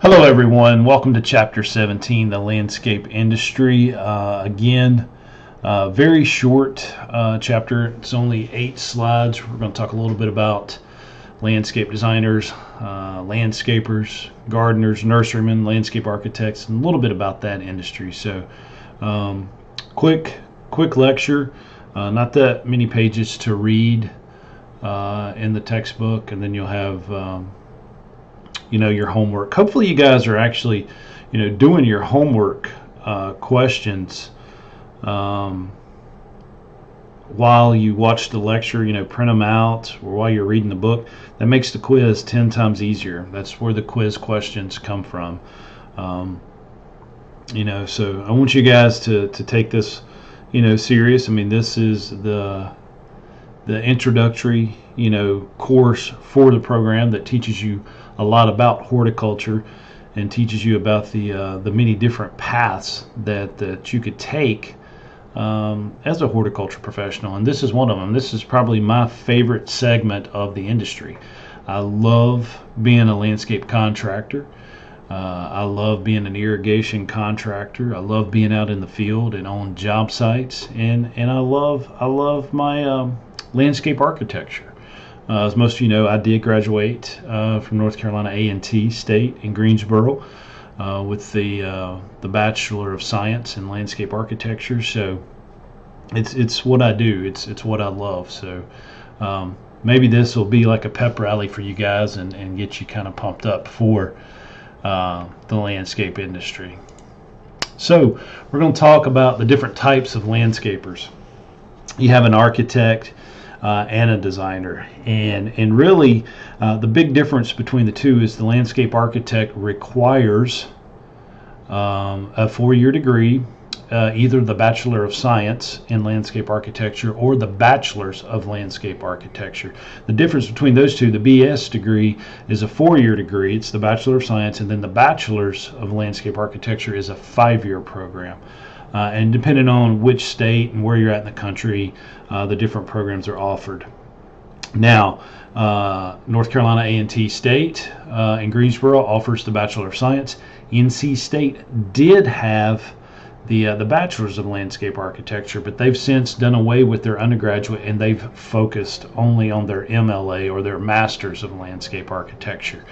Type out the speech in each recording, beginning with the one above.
Hello, everyone. Welcome to Chapter 17, the landscape industry. Very short chapter. It's only 8 slides. We're going to talk a little bit about landscape designers, landscapers, gardeners, nurserymen, landscape architects, and a little bit about that industry. So, quick lecture. Not that many pages to read in the textbook, and then you'll have your homework. Hopefully you guys are actually, doing your homework questions while you watch the lecture, print them out, or while you're reading the book. That makes the quiz 10 times easier. That's where the quiz questions come from. So I want you guys to take this, serious. I mean, this is the introductory, course for the program that teaches you a lot about horticulture and teaches you about the many different paths that you could take as a horticulture professional. And this is one of them. This is probably my favorite segment of the industry. I love being a landscape contractor. I love being an irrigation contractor. I love being out in the field and on job sites, and I love my landscape architecture. As most of you know, I did graduate from North Carolina A&T State in Greensboro with the Bachelor of Science in Landscape Architecture. So it's what I do. It's what I love. So maybe this will be like a pep rally for you guys and get you kind of pumped up for the landscape industry. So we're going to talk about the different types of landscapers. You have an architect and a designer, and really the big difference between the two is the landscape architect requires a 4-year degree, either the Bachelor of Science in Landscape Architecture or the Bachelor's of Landscape Architecture. The difference between those two, the BS degree is a 4-year degree. It's the Bachelor of Science, and then the Bachelor's of Landscape Architecture is a 5-year program. And depending on which state and where you're at in the country, the different programs are offered. Now, North Carolina A&T State in Greensboro offers the Bachelor of Science. NC State did have the Bachelor's of Landscape Architecture, but they've since done away with their undergraduate, and they've focused only on their MLA or their Master's of Landscape Architecture.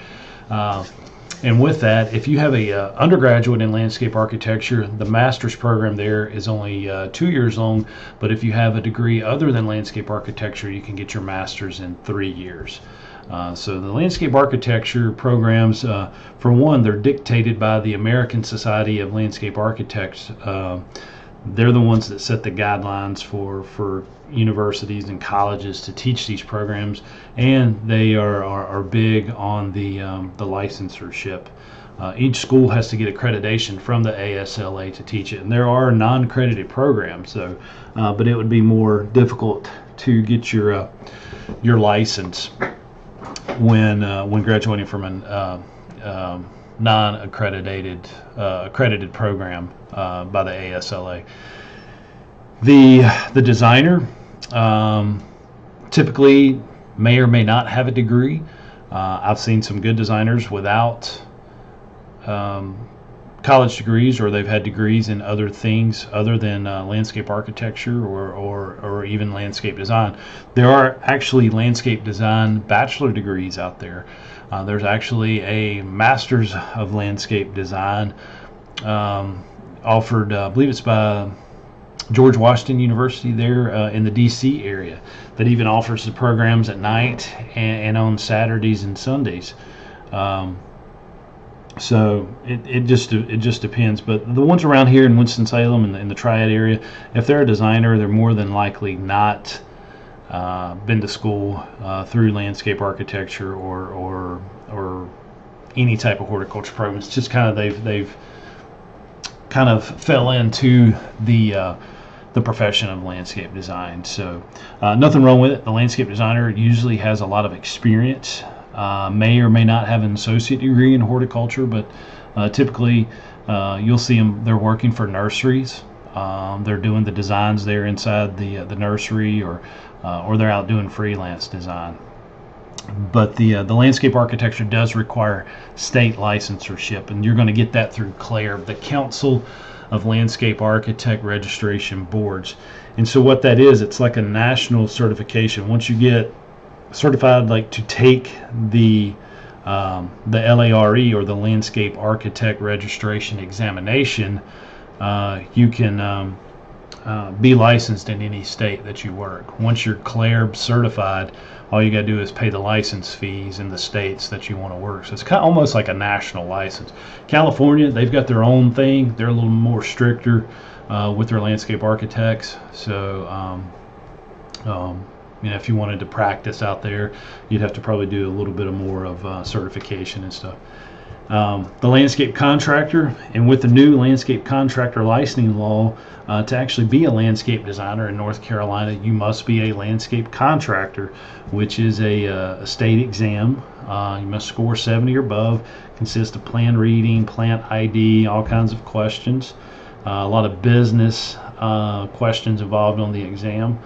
And with that, if you have a undergraduate in landscape architecture, the master's program there is only 2 years long. But if you have a degree other than landscape architecture, you can get your master's in 3 years. So the landscape architecture programs, for one, they're dictated by the American Society of Landscape Architects. They're the ones that set the guidelines for universities and colleges to teach these programs, and they are big on the licensure. Each school has to get accreditation from the ASLA to teach it, and there are non-accredited programs, so but it would be more difficult to get your license when graduating from a non-accredited accredited program by the ASLA. The designer typically may or may not have a degree. I've seen some good designers without college degrees, or they've had degrees in other things other than landscape architecture or even landscape design. There are actually landscape design bachelor degrees out there. There's actually a Master's of Landscape Design offered, I believe it's by George Washington University there in the D.C. area, that even offers the programs at night and on Saturdays and Sundays. So it just depends. But the ones around here in Winston-Salem and in the Triad area, if they're a designer, they're more than likely not been to school through landscape architecture or any type of horticulture program. It's just kind of they've kind of fell into the profession of landscape design. So nothing wrong with it. The landscape designer usually has a lot of experience, may or may not have an associate degree in horticulture, but typically you'll see them, they're working for nurseries. They're doing the designs there inside the nursery, or they're out doing freelance design. But the landscape architecture does require state licensureship, and you're going to get that through CLARB, the Council of Landscape Architect Registration Boards. And so what that is, it's like a national certification. Once you get certified, like to take the LARE, or the Landscape Architect Registration Examination, you can be licensed in any state that you work. Once you're CLARB certified, all you got to do is pay the license fees in the states that you want to work. So it's kind of almost like a national license. California, they've got their own thing. They're a little more stricter with their landscape architects. So if you wanted to practice out there, you'd have to probably do a little bit more of certification and stuff. The landscape contractor, and with the new landscape contractor licensing law, to actually be a landscape designer in North Carolina, you must be a landscape contractor, which is a state exam. You must score 70 or above, consists of plan reading, plant ID, all kinds of questions, a lot of business questions involved on the exam.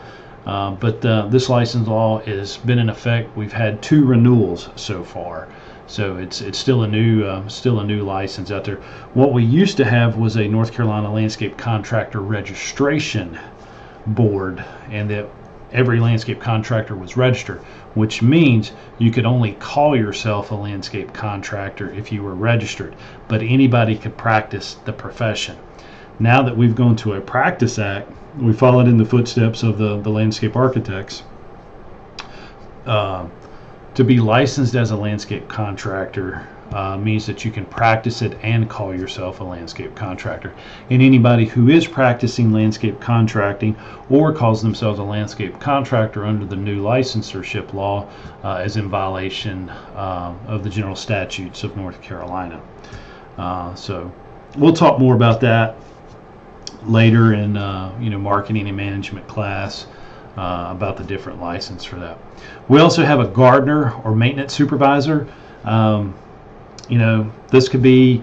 But this license law has been in effect. We've had 2 renewals so far. So it's still a new license out there. What we used to have was a North Carolina Landscape Contractor Registration Board, and that every landscape contractor was registered, which means you could only call yourself a landscape contractor if you were registered, but anybody could practice the profession. Now that we've gone to a Practice Act, we followed in the footsteps of the landscape architects. To be licensed as a landscape contractor means that you can practice it and call yourself a landscape contractor. And anybody who is practicing landscape contracting or calls themselves a landscape contractor under the new licensureship law is in violation of the general statutes of North Carolina. So we'll talk more about that later in marketing and management class. About the different license for that. We also have a gardener or maintenance supervisor. This could be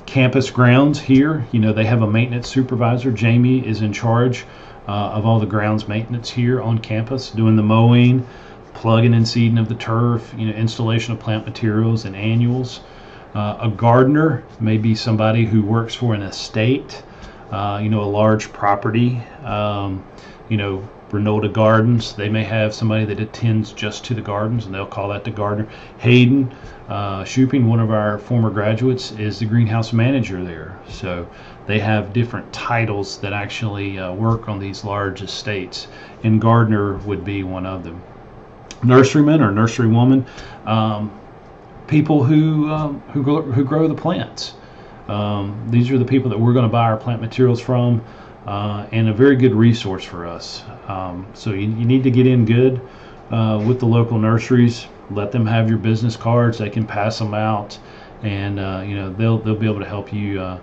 campus grounds here. They have a maintenance supervisor. Jamie is in charge of all the grounds maintenance here on campus, doing the mowing, plugging and seeding of the turf, installation of plant materials and annuals. A gardener may be somebody who works for an estate, a large property. Renota Gardens, they may have somebody that attends just to the gardens, and they'll call that the gardener. Hayden Shuping, one of our former graduates, is the greenhouse manager there. So they have different titles that actually work on these large estates, and gardener would be one of them. Nurseryman or nurserywoman, people who grow the plants. These are the people that we're going to buy our plant materials from. And a very good resource for us. So you need to get in good with the local nurseries. Let them have your business cards. They can pass them out, and they'll be able to help you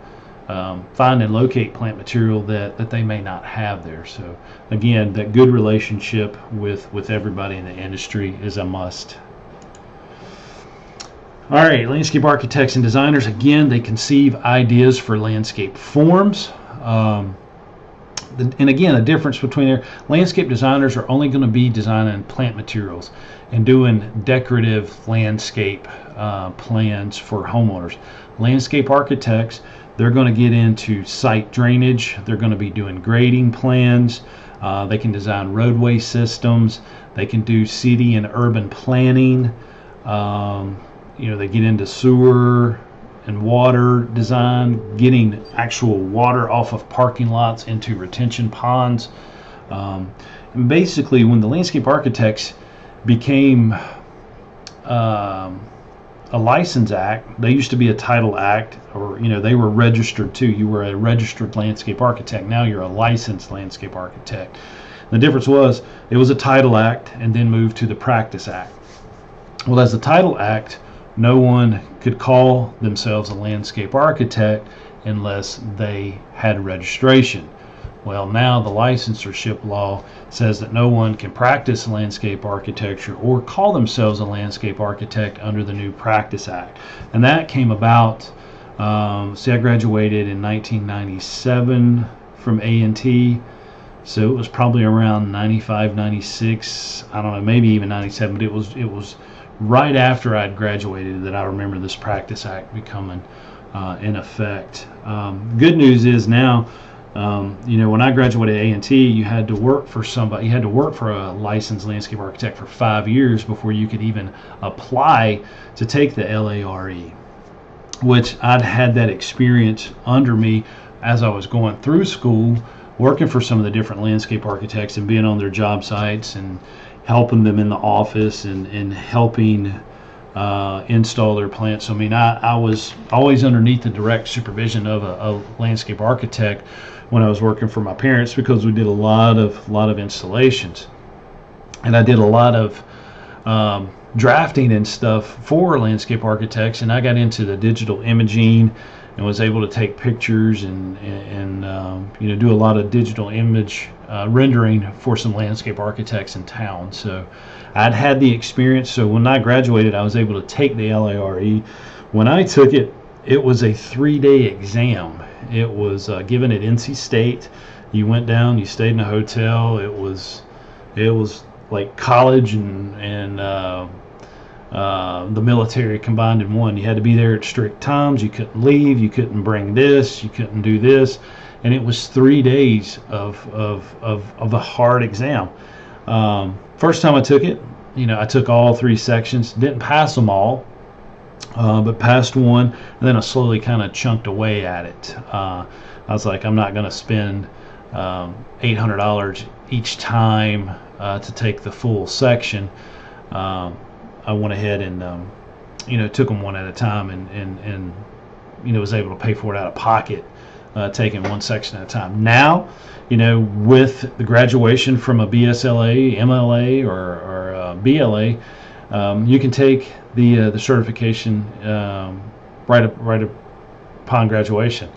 find and locate plant material that they may not have there. So again, that good relationship with everybody in the industry is a must. All right, landscape architects and designers, again, they conceive ideas for landscape forms. And again, a difference between their landscape designers are only going to be designing plant materials and doing decorative landscape plans for homeowners. Landscape architects, they're going to get into site drainage. They're going to be doing grading plans. They can design roadway systems. They can do city and urban planning. They get into sewer and water design, getting actual water off of parking lots into retention ponds. And basically, when the landscape architects became a license act, they used to be a title act, or they were registered too. You were a registered landscape architect. Now you're a licensed landscape architect. The difference was it was a title act and then moved to the practice act. Well, as the title act, no one could call themselves a landscape architect unless they had registration. Well, now the licensureship law says that no one can practice landscape architecture or call themselves a landscape architect under the new Practice Act. And that came about, I graduated in 1997 from A&T. So it was probably around 95, 96, I don't know, maybe even 97, but it was right after I'd graduated that I remember this Practice Act becoming in effect. Good news is now, when I graduated A&T, you had to work for somebody. You had to work for a licensed landscape architect for 5 years before you could even apply to take the LARE, which I'd had that experience under me as I was going through school, working for some of the different landscape architects and being on their job sites and helping them in the office and helping install their plants. I mean, I was always underneath the direct supervision of a landscape architect when I was working for my parents, because we did a lot of installations, and I did a lot of drafting and stuff for landscape architects, and I got into the digital imaging and was able to take pictures and do a lot of digital image rendering for some landscape architects in town. So I'd had the experience. So when I graduated, I was able to take the LARE. When I took it, it was a 3-day exam. It was given at NC State. You went down, you stayed in a hotel. It was like college and the military combined in one. You had to be there at strict times. You couldn't leave. You couldn't bring this. You couldn't do this. And it was 3 days of a hard exam. First time I took it, I took all 3 sections. Didn't pass them all, but passed one. And then I slowly kind of chunked away at it. I was like, I'm not going to spend $800 each time to take the full section. I went ahead and took them one at a time and was able to pay for it out of pocket, taking one section at a time. Now, with the graduation from a BSLA, MLA, or BLA, you can take the certification right upon graduation.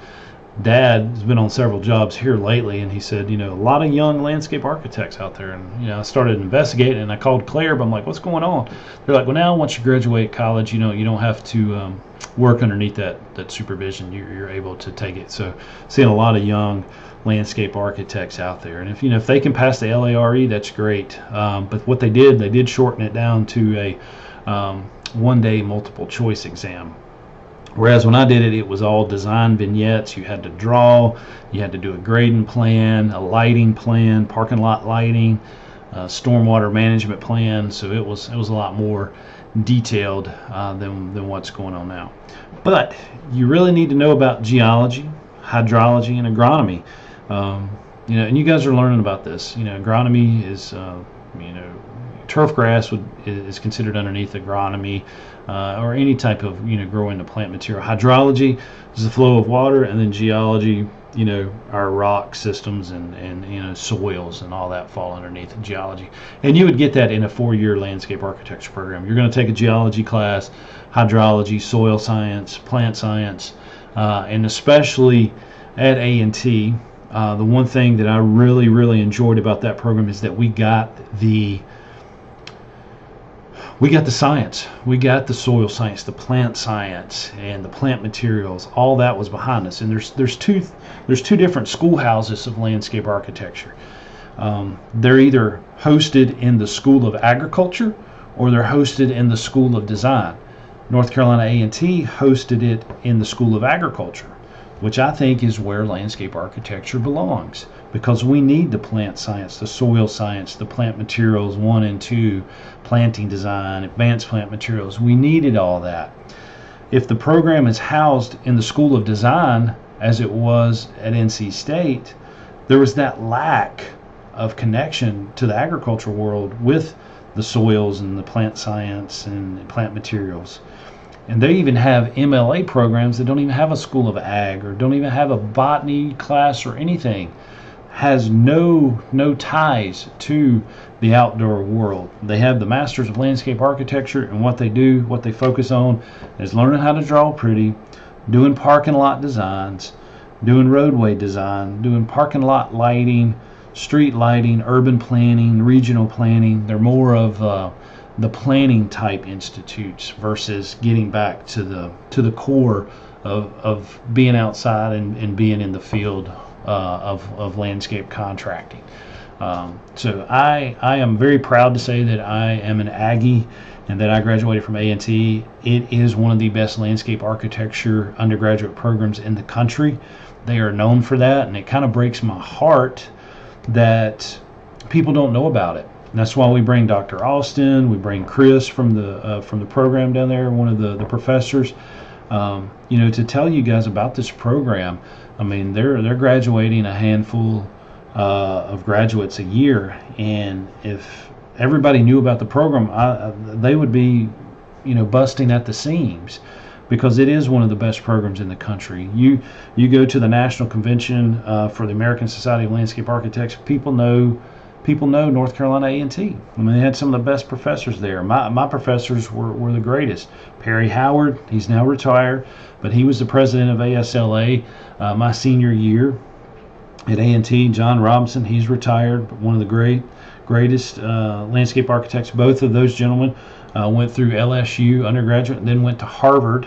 Dad has been on several jobs here lately, and he said, a lot of young landscape architects out there. And, I started investigating, and I called Claire, but I'm like, what's going on? They're like, well, now once you graduate college, you don't have to work underneath that supervision. You're able to take it. So seeing a lot of young landscape architects out there. And if they can pass the LARE, that's great. But what they did shorten it down to a 1-day multiple choice exam. Whereas when I did it, it was all design vignettes. You had to draw, you had to do a grading plan, a lighting plan, parking lot lighting, stormwater management plan. So it was a lot more detailed than what's going on now. But you really need to know about geology, hydrology, and agronomy. And you guys are learning about this. Agronomy is turf grass is considered underneath agronomy, or any type of growing the plant material. Hydrology is the flow of water, and then geology, our rock systems and soils and all that fall underneath geology. And you would get that in a 4-year landscape architecture program. You're going to take a geology class, hydrology, soil science, plant science, and especially at A&T. The one thing that I really, really enjoyed about that program is that we got the science, we got the soil science, the plant science, and the plant materials. All that was behind us. And there's two different schoolhouses of landscape architecture. They're either hosted in the School of Agriculture or they're hosted in the School of Design. North Carolina A&T hosted it in the School of Agriculture, which I think is where landscape architecture belongs, because we need the plant science, the soil science, the plant materials 1 and 2, planting design, advanced plant materials. We needed all that. If the program is housed in the School of Design, as it was at NC State, there was that lack of connection to the agricultural world with the soils and the plant science and plant materials. And they even have MLA programs that don't even have a School of Ag, or don't even have a botany class or anything. Has no ties to the outdoor world. They have the Masters of Landscape Architecture, and what they focus on is learning how to draw pretty, doing parking lot designs, doing roadway design, doing parking lot lighting, street lighting, urban planning, regional planning. They're more of the planning type institutes versus getting back to the core of being outside and being in the field of landscape contracting. So I am very proud to say that I am an Aggie and that I graduated from A&T. It is one of the best landscape architecture undergraduate programs in the country. They are known for that, and it kind of breaks my heart that people don't know about it. And that's why we bring Dr. Austin, we bring Chris from the program down there, one of the professors, to tell you guys about this program. I mean, they're graduating a handful of graduates a year, and if everybody knew about the program, they would be, busting at the seams, because it is one of the best programs in the country. You go to the National Convention for the American Society of Landscape Architects, people know North Carolina A&T. I mean, they had some of the best professors there. My professors were the greatest. Perry Howard, he's now retired, but he was the president of ASLA my senior year at A&T. John Robinson, he's retired, but one of the greatest landscape architects. Both of those gentlemen went through LSU undergraduate, and then went to Harvard,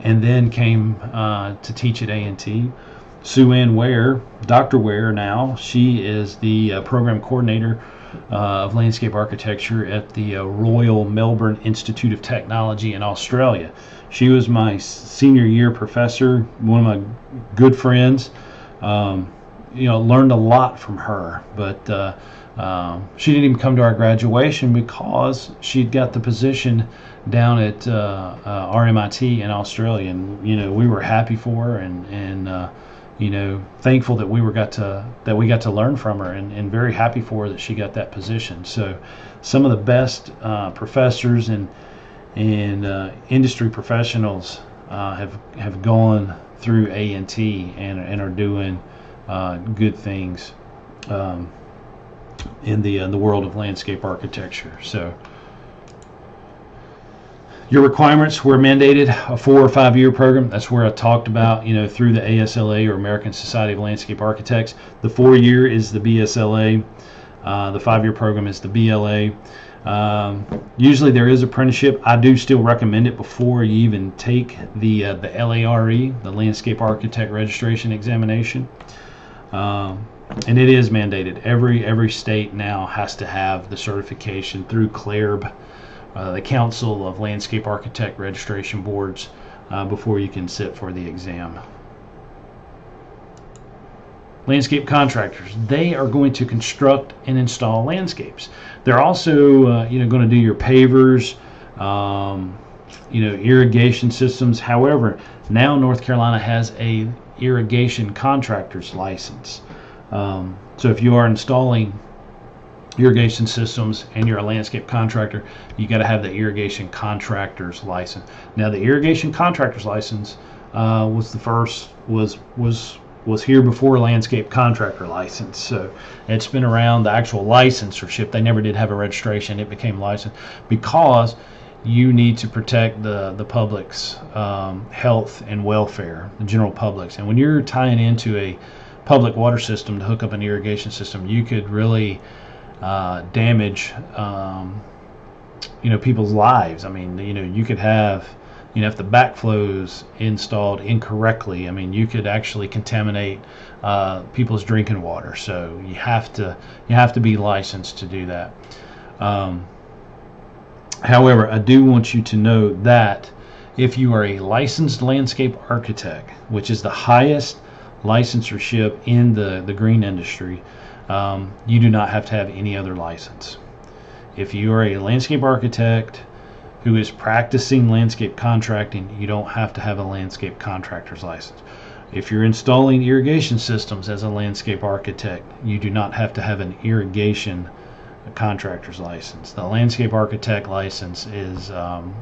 and then came to teach at A&T. Sue Ann Ware, Dr. Ware now, she is the program coordinator of landscape architecture at the Royal Melbourne Institute of Technology in Australia. She was my senior year professor, one of my good friends. Learned a lot from her, but she didn't even come to our graduation because she'd got the position down at RMIT in Australia, and we were happy for her, and thankful that we got to learn from her, and very happy for her that she got that position. So some of the best professors and industry professionals have gone through A&T and are doing good things in the world of landscape architecture. So your requirements were mandated a 4 or 5 year program. That's where I talked about, through the ASLA, or American Society of Landscape Architects. The 4 year is the BSLA. The 5 year program is the BLA. Usually there is apprenticeship. I do still recommend it before you even take the LARE, the Landscape Architect Registration Examination. And it is mandated. Every state now has to have the certification through CLARB, the Council of Landscape Architect Registration Boards, before you can sit for the exam. Landscape contractors, they are going to construct and install landscapes. They're also going to do your pavers, irrigation systems. However, now North Carolina has a irrigation contractor's license. So if you are installing irrigation systems and you're a landscape contractor, you got to have the irrigation contractor's license. Now, the irrigation contractor's license was here before landscape contractor license. So it's been around, the actual licensure. They never did have a registration. It became licensed because you need to protect the public's health and welfare, the general public's. And when you're tying into a public water system to hook up an irrigation system, you could really damage people's lives. I mean, you could have, if the backflow's installed incorrectly, I mean, you could actually contaminate people's drinking water. So you have to be licensed to do that. However, I do want you to know that if you are a licensed landscape architect, which is the highest licensure in the green industry, you do not have to have any other license. If you are a landscape architect who is practicing landscape contracting, you don't have to have a landscape contractor's license. If you're installing irrigation systems as a landscape architect, you do not have to have an irrigation contractor's license. The landscape architect license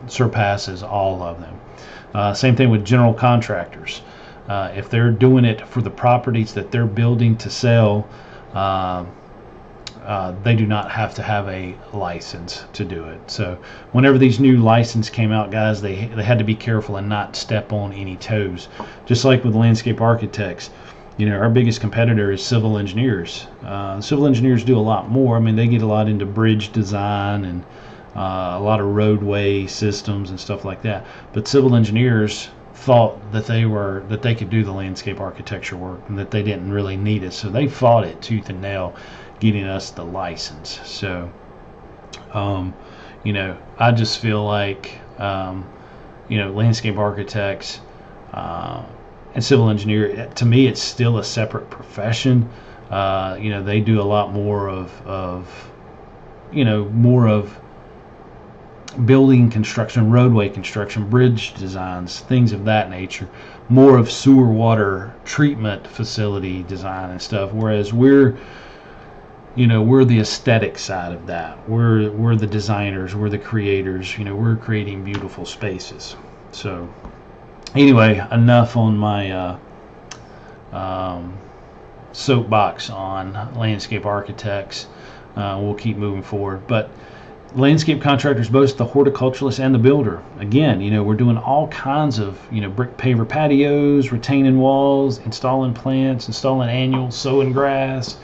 surpasses all of them. Same thing with general contractors. If they're doing it for the properties that they're building to sell, they do not have to have a license to do it. So whenever these new licenses came out, guys, they had to be careful and not step on any toes. Just like with landscape architects, our biggest competitor is civil engineers. Civil engineers do a lot more. I mean, they get a lot into bridge design and a lot of roadway systems and stuff like that. But civil engineers thought that they could do the landscape architecture work and that they didn't really need it. So they fought it tooth and nail, getting us the license. So, I just feel like, landscape architects and civil engineer, to me, it's still a separate profession. They do a lot more of building construction, roadway construction, bridge designs, things of that nature, more of sewer water treatment facility design and stuff, whereas we're the aesthetic side of that. We're the designers, we're the creators, we're creating beautiful spaces. So anyway, enough on my soapbox on landscape architects. We'll keep moving forward, but landscape contractors, both the horticulturalist and the builder. Again, we're doing all kinds of, brick paver patios, retaining walls, installing plants, installing annuals, sowing grass,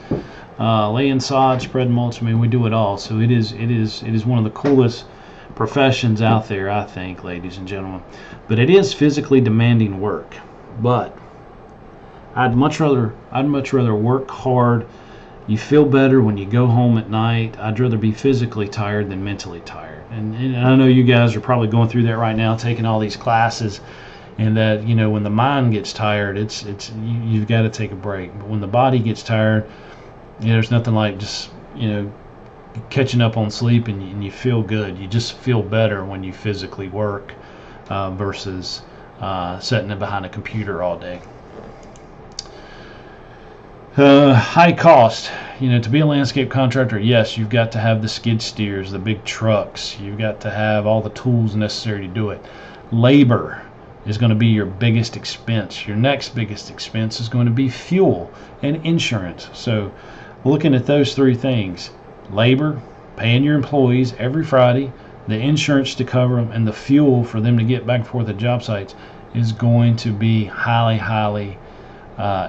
laying sod, spreading mulch. I mean, we do it all. So it is one of the coolest professions out there, I think, ladies and gentlemen. But it is physically demanding work. But I'd much rather work hard. You feel better when you go home at night. I'd rather be physically tired than mentally tired. And I know you guys are probably going through that right now, taking all these classes, and that, when the mind gets tired, you've got to take a break. But when the body gets tired, there's nothing like just, catching up on sleep and you feel good. You just feel better when you physically work versus sitting behind a computer all day. High cost. To be a landscape contractor, yes, you've got to have the skid steers, the big trucks. You've got to have all the tools necessary to do it. Labor is going to be your biggest expense. Your next biggest expense is going to be fuel and insurance. So looking at those three things: labor, paying your employees every Friday, the insurance to cover them, and the fuel for them to get back and forth to job sites is going to be highly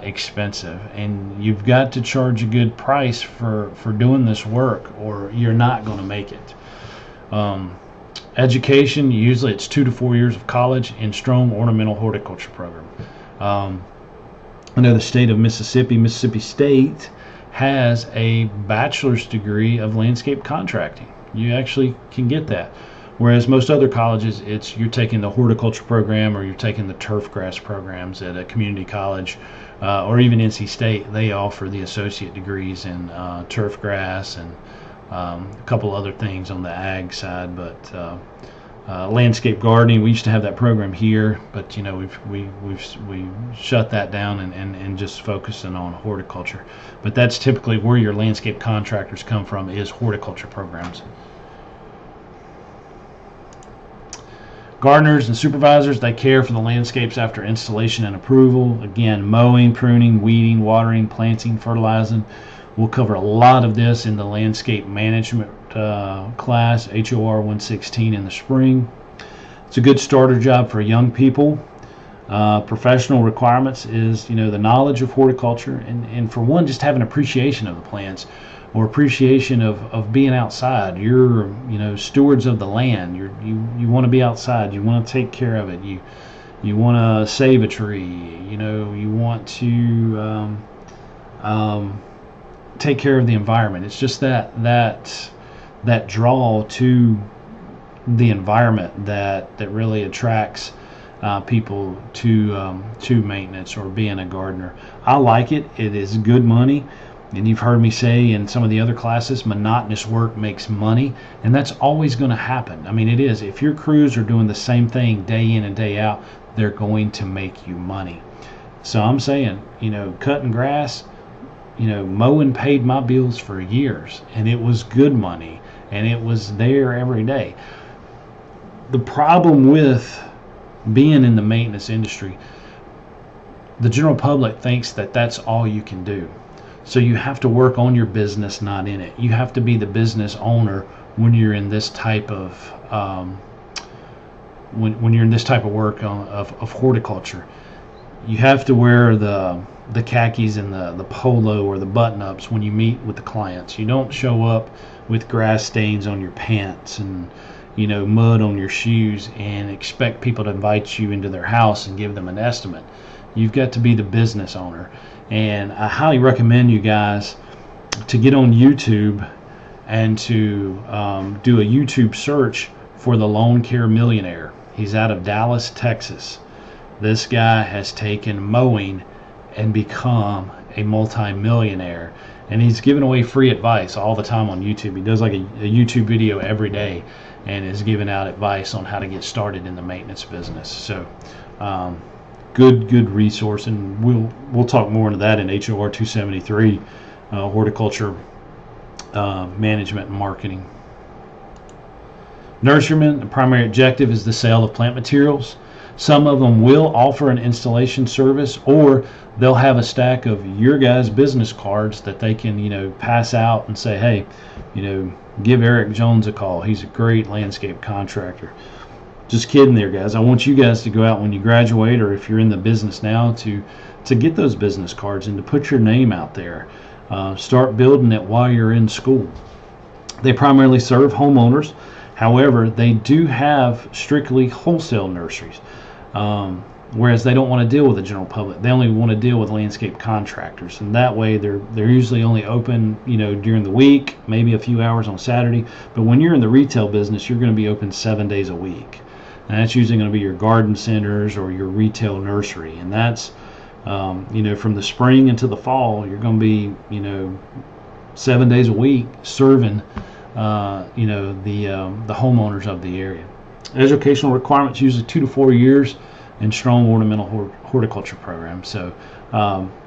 expensive, and you've got to charge a good price for doing this work, or you're not going to make it. Education, usually it's 2 to 4 years of college and strong ornamental horticulture program. I know the state of Mississippi State has a bachelor's degree of landscape contracting. You actually can get that. Whereas most other colleges, you're taking the horticulture program or you're taking the turf grass programs at a community college, or even NC State. They offer the associate degrees in turf grass and a couple other things on the ag side. But landscape gardening, we used to have that program here, but we've shut that down and just focusing on horticulture. But that's typically where your landscape contractors come from, is horticulture programs. Gardeners and supervisors, they care for the landscapes after installation and approval. Again, mowing, pruning, weeding, watering, planting, fertilizing. We'll cover a lot of this in the landscape management class, HOR 116, in the spring. It's a good starter job for young people. Professional requirements is, the knowledge of horticulture, and for one, just have an appreciation of the plants, or appreciation of being outside. You're, stewards of the land. You want to be outside. You want to take care of it. You want to save a tree. You want to take care of the environment. It's just that draw to the environment that really attracts people to maintenance or being a gardener. I like it. It is good money. And you've heard me say in some of the other classes, monotonous work makes money, and that's always going to happen. I mean, it is. If your crews are doing the same thing day in and day out, they're going to make you money. So I'm saying, cutting grass, mowing paid my bills for years, and it was good money, and it was there every day. The problem with being in the maintenance industry, the general public thinks that that's all you can do. So you have to work on your business, not in it. You have to be the business owner when you're in this type of when you're in this type of work of horticulture. You have to wear the khakis and the polo or the button-ups when you meet with the clients. You don't show up with grass stains on your pants and mud on your shoes and expect people to invite you into their house and give them an estimate. You've got to be the business owner. And I highly recommend you guys to get on YouTube and to do a YouTube search for the Lawn Care Millionaire. He's out of Dallas, Texas. This guy has taken mowing and become a multi-millionaire. And he's giving away free advice all the time on YouTube. He does like a YouTube video every day and is giving out advice on how to get started in the maintenance business. So good resource, and we'll talk more into that in HOR 273, horticulture management and marketing. Nurserymen, the primary objective is the sale of plant materials. Some of them will offer an installation service, or they'll have a stack of your guys' business cards that they can, pass out and say, hey, give Eric Jones a call. He's a great landscape contractor. Just kidding there, guys. I want you guys to go out when you graduate, or if you're in the business now, to get those business cards and to put your name out there. Start building it while you're in school. They primarily serve homeowners. However, they do have strictly wholesale nurseries. Whereas they don't want to deal with the general public. They only want to deal with landscape contractors, and that way they're usually only open during the week, maybe a few hours on Saturday. But when you're in the retail business, you're going to be open 7 days a week, and that's usually going to be your garden centers or your retail nursery. And that's from the spring into the fall, you're going to be 7 days a week serving the homeowners of the area. Educational requirements usually 2 to 4 years in strong ornamental horticulture program. So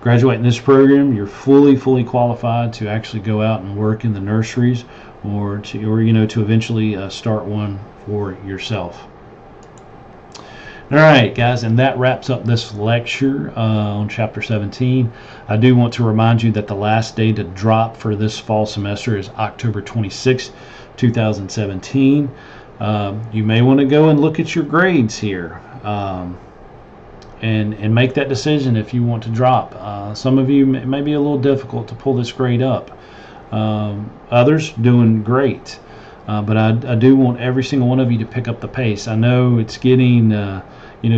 graduating this program, you're fully qualified to actually go out and work in the nurseries, or to eventually start one for yourself. All right, guys, and that wraps up this lecture on Chapter 17. I do want to remind you that the last day to drop for this fall semester is October 26, 2017. You may want to go and look at your grades here and make that decision if you want to drop. Some of you, it may be a little difficult to pull this grade up. Others doing great. But I do want every single one of you to pick up the pace. I know it's getting,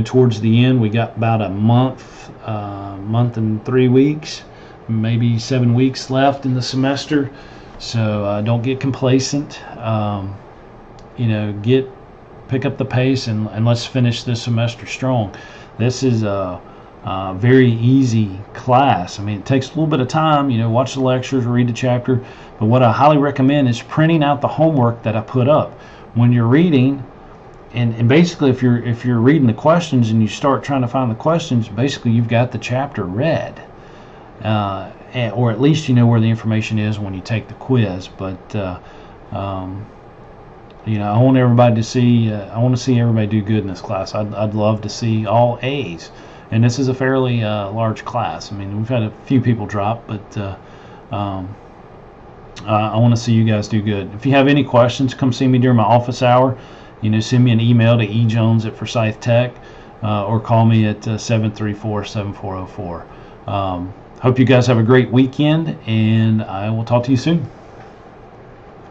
towards the end. We got about a month and 3 weeks, maybe 7 weeks left in the semester. So don't get complacent. Pick up the pace and let's finish this semester strong. This is a very easy class. I mean, it takes a little bit of time, watch the lectures, read the chapter, but what I highly recommend is printing out the homework that I put up. When you're reading, and basically if you're reading the questions and you start trying to find the questions, basically you've got the chapter read. Or at least you know where the information is when you take the quiz. But I want everybody to see. I want to see everybody do good in this class. I'd love to see all A's, and this is a fairly large class. I mean, we've had a few people drop, but I want to see you guys do good. If you have any questions, come see me during my office hour. Send me an email to ejones@Forsyth Tech, or call me at 734-7404. Hope you guys have a great weekend, and I will talk to you soon.